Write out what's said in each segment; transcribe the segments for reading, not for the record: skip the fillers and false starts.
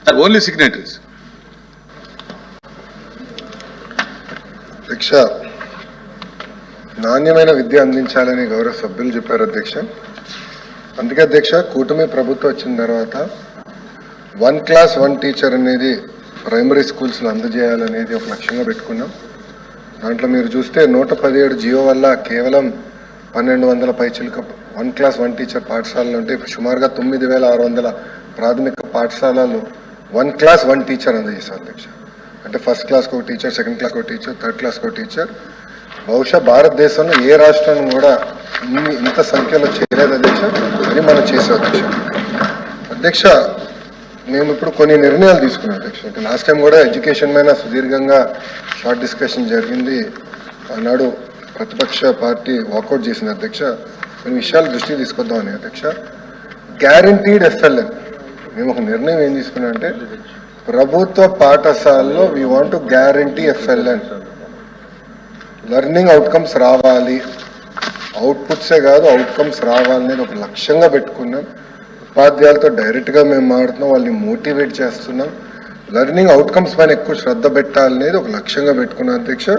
are only signatories. అధ్యక్ష, నాణ్యమైన విద్య అందించాలని గౌరవ సభ్యులు చెప్పారు అధ్యక్ష. అందుకే అధ్యక్ష, కూటమి ప్రభుత్వం వచ్చిన తర్వాత 1 class 1 teacher అనేది ప్రైమరీ స్కూల్స్లో అందజేయాలనేది ఒక లక్ష్యంగా పెట్టుకున్నాం. దాంట్లో మీరు చూస్తే 117 జియో వల్ల కేవలం 1200 పైచిలుక 1 class 1 teacher పాఠశాలలు ఉంటే సుమారుగా 9600 ప్రాథమిక పాఠశాలలు 1 class 1 teacher అందజేశారు అధ్యక్ష. అంటే ఫస్ట్ క్లాస్కి ఒక టీచర్, సెకండ్ క్లాస్కి ఒక టీచర్, థర్డ్ క్లాస్కి ఒక టీచర్. బహుశా భారతదేశంలో ఏ రాష్ట్రం కూడా ఇంత సంఖ్యలో చేయలేదు అధ్యక్ష. అది మనం చేసే అధ్యక్ష. అధ్యక్ష, మేము ఇప్పుడు కొన్ని నిర్ణయాలు తీసుకున్నాం అధ్యక్ష. లాస్ట్ టైం కూడా ఎడ్యుకేషన్ మీద సుదీర్ఘంగా షార్ట్ డిస్కషన్ జరిగింది. ఆనాడు ప్రతిపక్ష పార్టీ వాకౌట్ చేసింది అధ్యక్ష. కొన్ని విషయాలు దృష్టికి తీసుకొద్దామని అధ్యక్ష. గ్యారంటీడ్ ఎఫ్ఎల్ఎన్ మేము ఒక నిర్ణయం ఏం తీసుకున్నాం అంటే, ప్రభుత్వ పాఠశాలలో we want to guarantee FLN. Learning outcomes రావాలి, అవుట్పుట్సే కాదు అవుట్కమ్స్ రావాలనేది ఒక లక్ష్యంగా పెట్టుకున్నాం. ఉపాధ్యాయులతో డైరెక్ట్గా మేము మాట్లాడుతున్నాం, వాళ్ళని మోటివేట్ చేస్తున్నాం. లెర్నింగ్ అవుట్కమ్స్ పైన ఎక్కువ శ్రద్ధ పెట్టాలనేది ఒక లక్ష్యంగా పెట్టుకున్నాం అధ్యక్ష.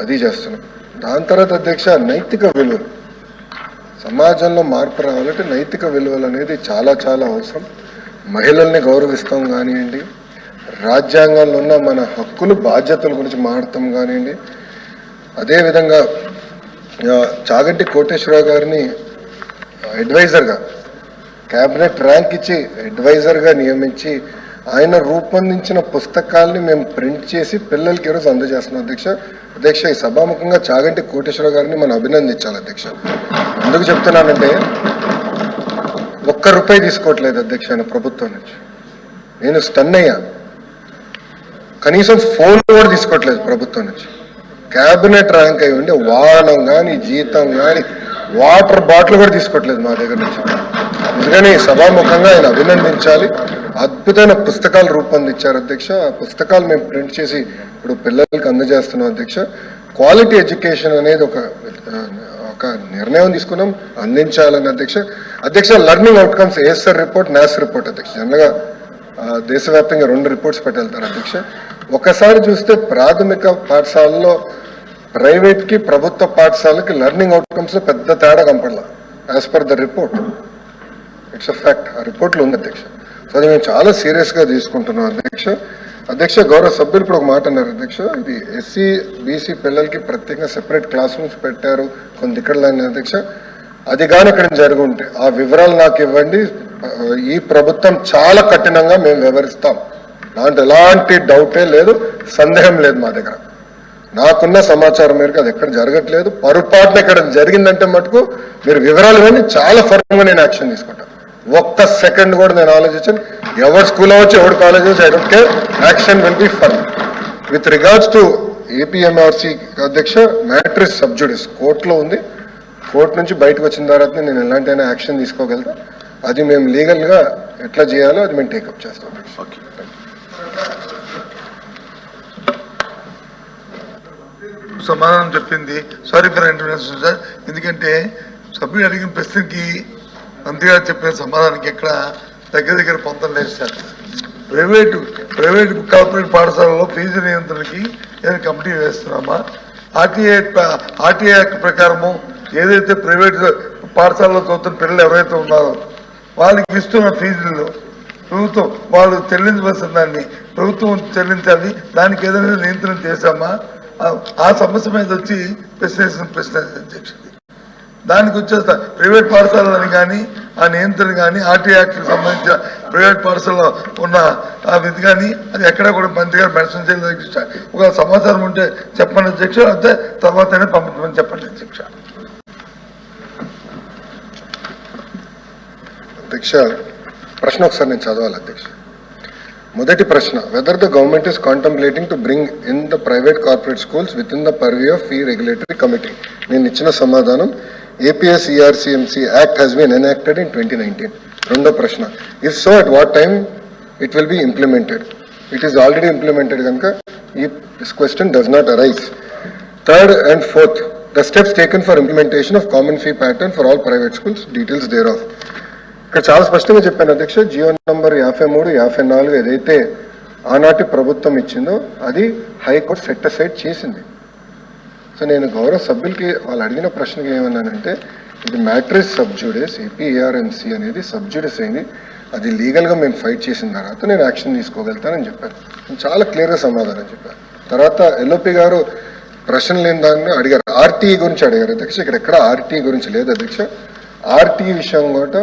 అది చేస్తున్నాం. దాని తర్వాత అధ్యక్ష, నైతిక విలువలు, సమాజంలో మార్పు రావాలంటే నైతిక విలువలు అనేది చాలా చాలా అవసరం. మహిళల్ని గౌరవిస్తాం కానివ్వండి, రాజ్యాంగంలో ఉన్న మన హక్కులు బాధ్యతల గురించి మాట్లాడతాం కానివ్వండి. అదేవిధంగా చాగంటి కోటేశ్వరరావు గారిని అడ్వైజర్గా, క్యాబినెట్ ర్యాంక్ ఇచ్చి అడ్వైజర్గా నియమించి ఆయన రూపొందించిన పుస్తకాల్ని మేము ప్రింట్ చేసి పిల్లలకి ఈరోజు అందజేస్తున్నాం అధ్యక్ష. అధ్యక్ష, ఈ సభాముఖంగా చాగంటి కోటేశ్వరరావు గారిని మనం అభినందించాలి అధ్యక్ష. ఎందుకు చెప్తున్నానంటే, ₹1 తీసుకోవట్లేదు అధ్యక్ష ఆయన ప్రభుత్వం నుంచి. నేను స్టన్ అయ్యా. కనీసం ఫోన్ కూడా తీసుకోవట్లేదు ప్రభుత్వం నుంచి. క్యాబినెట్ ర్యాంక్ అయి ఉండి వాహనం కానీ, జీతం కానీ, వాటర్ బాటిల్ కూడా తీసుకోవట్లేదు మా దగ్గర నుంచి. అందుకని సభాముఖంగా ఆయన అభినందించాలి. అద్భుతమైన పుస్తకాలు రూపొందించారు అధ్యక్ష. ఆ పుస్తకాలు మేము ప్రింట్ చేసి ఇప్పుడు పిల్లలకి అందజేస్తున్నాం అధ్యక్ష. క్వాలిటీ ఎడ్యుకేషన్ అనేది ఒక నిర్ణయం తీసుకున్నాం, అందించాలని అధ్యక్ష. అధ్యక్ష, learning outcomes ASER report, NAS report అధ్యక్ష. జనరల్గా దేశవ్యాప్తంగా 2 రిపోర్ట్స్ పెట్టెళ్తారు అధ్యక్ష. ఒకసారి చూస్తే ప్రాథమిక పాఠశాలలో ప్రైవేట్కి, ప్రభుత్వ పాఠశాలకి లెర్నింగ్ అవుట్కమ్స్లో పెద్ద తేడా కనపడలా. As per the report, it's a fact. ఆ రిపోర్ట్లో ఉంది అధ్యక్ష. సో అది మేము చాలా సీరియస్గా తీసుకుంటున్నాం అధ్యక్ష. అధ్యక్ష, గౌరవ సభ్యులు ఇప్పుడు ఒక మాట అన్నారు అధ్యక్ష. ఇది ఎస్సీ బీసీ పిల్లలకి ప్రత్యేకంగా సెపరేట్ క్లాస్ రూమ్స్ పెట్టారు కొన్ని ఇక్కడ అధ్యక్ష. అది కానీ ఇక్కడ జరిగి ఉంటే ఆ వివరాలు నాకు ఇవ్వండి. ఈ ప్రభుత్వం చాలా కఠినంగా మేము వివరిస్తాం. దాంట్లో ఎలాంటి డౌటే లేదు, సందేహం లేదు మా దగ్గర. నాకున్న సమాచారం మేరకు అది ఎక్కడ జరగట్లేదు. పొరపాటున ఎక్కడ జరిగిందంటే మటుకు మీరు వివరాలు ఇవ్వండి, చాలా ఫర్మ్గా నేను యాక్షన్ తీసుకుంటాను. 1 సెకండ్ కూడా నేను ఆలోచించాను. ఎవరు స్కూల్ అవ్వచ్చు, ఎవరు కాలేజ్ అవ్వచ్చు, I don't care. Action will be firm. With regards to APMRC అధ్యక్ష, మ్యాటర్ ఇస్ సబ్జుడిస్, కోర్టులో ఉంది. కోర్టు నుంచి బయటకు వచ్చిన తర్వాత నేను ఎలాంటి యాక్షన్ తీసుకోగలుగుతా. అది మేము లీగల్గా ఎట్లా చేయాలో అది మేము టేకప్ చేస్తాం. సమాధానం చెప్పింది. Sorry for intervention sir. ఎందుకంటే సభ్యుడు అడిగిన ప్రశ్నకి మంత్రి గారు చెప్పిన సమాధానానికి ఎక్కడ దగ్గర పొందడం లేదు సార్. ప్రైవేటు కార్పొరేట్ పాఠశాలలో ఫీజు నియంత్రణకి ఏదైనా కమిటీ వేస్తున్నామా? ఆర్టీఐ యాక్ట్ ప్రకారము ఏదైతే ప్రైవేట్ పాఠశాలలో చదువుతున్న పిల్లలు ఎవరైతే ఉన్నారో వాళ్ళకి ఇస్తున్న ఫీజుల్లో ప్రభుత్వం వాళ్ళు చెల్లించవలసిన దాన్ని ప్రభుత్వం చెల్లించాలి. దానికి ఏదైనా నియంత్రణ చేశామా? ఆ సమస్య మీద వచ్చి ప్రశ్న అధ్యక్షుడు. దానికి వచ్చేస్తా ప్రైవేట్ పాఠశాలని కానీ ఆ నియంత్రణ కానీ ఆర్టీ యాక్ట్కి సంబంధించిన ప్రైవేట్ పాఠశాలలో ఉన్న ఆ విధి కానీ అది ఎక్కడా కూడా మంత్రి గారు మెన్షన్ చేయలేదు అధ్యక్ష. ఒక సమాచారం ఉంటే చెప్పండి అధ్యక్ష, అంతే తర్వాతనే పంపించమని చెప్పండి అధ్యక్ష. అధ్యక్ష, ప్రశ్న ఒకసారి నేను చదవాలి అధ్యక్ష. మొదటి ప్రశ్న, whether the government is contemplating to bring in the private corporate schools with in the purview of fee regulatory committee. నేను ఇచ్చిన సమాధానం, APS ERCMC Act has been enacted in 2019. రెండో ప్రశ్న, if so at what time it will be implemented? It is already implemented కనుక this question does not arise. Third and fourth, the steps taken for implementation of common fee pattern for all private schools, details thereof. ఇక్కడ చాలా స్పష్టంగా చెప్పాను అధ్యక్ష, GO number 53, 54 ఏదైతే ఆనాటి ప్రభుత్వం ఇచ్చిందో అది హైకోర్టు సెట్ అసైడ్ చేసింది. సో నేను గౌరవ సభ్యులకి వాళ్ళు అడిగిన ప్రశ్నకి ఏమన్నానంటే, ఇది మ్యాట్రిస్ సబ్జుడిస్, ఏపీఆర్ఎంసీ అనేది సబ్జుడిస్ అయింది, అది లీగల్గా మేము ఫైట్ చేసిన తర్వాత నేను యాక్షన్ తీసుకోగలుగుతానని చెప్పాను. నేను చాలా క్లియర్గా సమాధానం చెప్పాను. తర్వాత ఎల్ఓపి గారు ప్రశ్న లేని దాన్ని అడిగారు, ఆర్టీఈ గురించి అడిగారు అధ్యక్ష. ఇక్కడ ఎక్కడ ఆర్టీఈ గురించి లేదు అధ్యక్ష. ఆర్టీఈ విషయం కూడా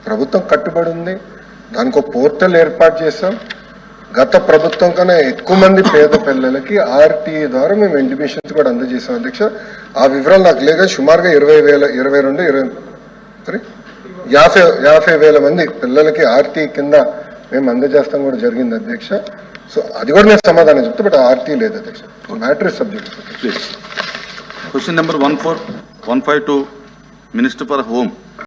ప్రభుత్వం కట్టుబడి ఉంది, దానికి ఒక పోర్టల్ ఏర్పాటు చేస్తాం. గత ప్రభుత్వం కన్నా ఎక్కువ మంది పేద పిల్లలకి ఆర్టీఈ ద్వారా మేము ఇంటిమేషన్స్ కూడా అందజేసాం అధ్యక్ష. ఆ వివరాలు నాకు లేక సుమారుగా 50,000 మంది పిల్లలకి ఆర్టీఈ కింద మేము అందజేస్తాం కూడా జరిగింది అధ్యక్ష. సో అది కూడా నేను సమాధానం చెప్తా, బట్ ఆర్టీఈ లేదు అధ్యక్ష. Matter is subject. Question number 14152, Minister for Home.